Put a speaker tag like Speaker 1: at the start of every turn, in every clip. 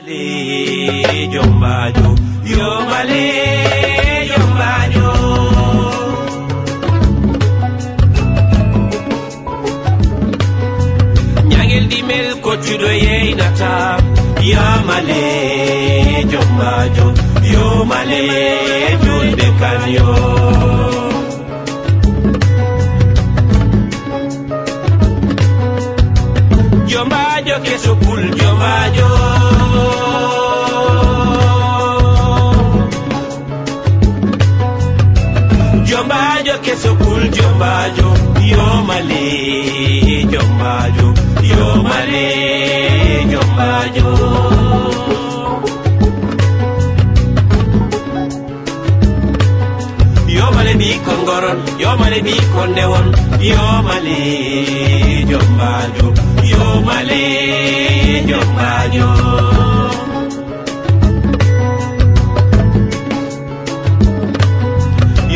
Speaker 1: male jombajo yo male jombajo nyangel dimel ko tudo yeinata yo male jombajo yo male julde kanyo jombajo keso pul jombajo jombajo keso pul jombajo yo male jombajo yo male jombajo yo male bi kongoron yo male bi kondewon yo male jombajo yo male jombajo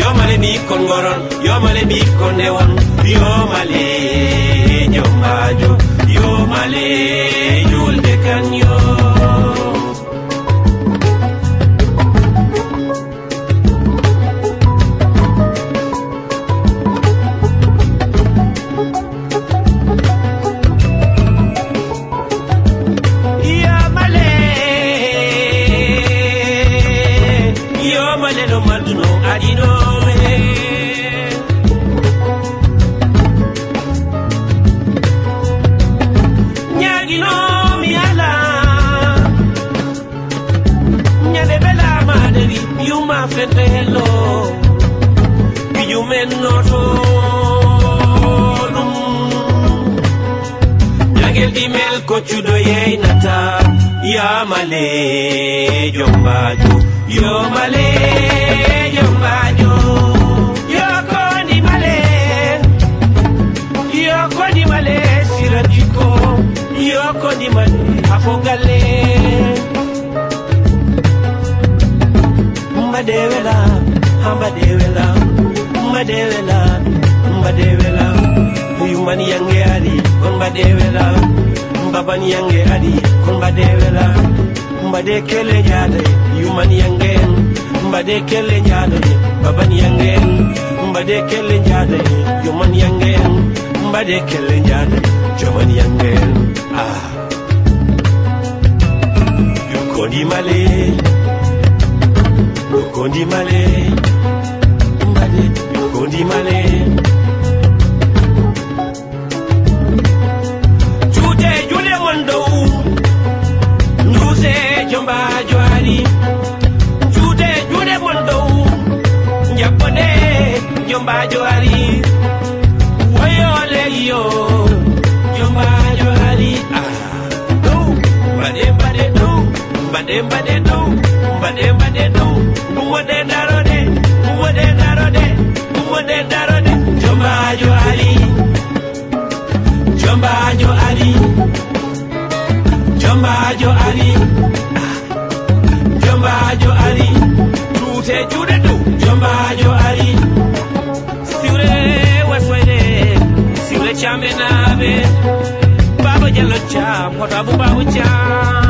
Speaker 1: yo male bi kongoron yo male bi kondewon yo male jombajo yo male julde kanyo Hello, you men not all. Yagel di mel ko chudo ye nata ya male jombajo yo male jombajo yo ko ni male siradiko yo ko ni male afogale Mbadewela, mbadewela, uyumani yange ali, kon mbadewela, mbabani yange ali, kon mbadewela, mbadekele jale, uyumani yange, mbadekele jale, babani yange, mbadekele jale, uyumani yange, mbadekele jale, jomani yange, yukoni male. Kondi male, mbade, kondi male. Jute jule mondo, njuse jombajo ali. Jute jule mondo, njapone jombajo ali. Wayole yo, jombajo ali. Mbade mbade do, mbade mbade do, mbade mbade do. Umode darode, jombajo ali, jombajo ali, jombajo ali, jombajo ali, tute jude do, jombajo ali, siure waswede, siure chame nabe, babo jalo cham, kota bu babu cham.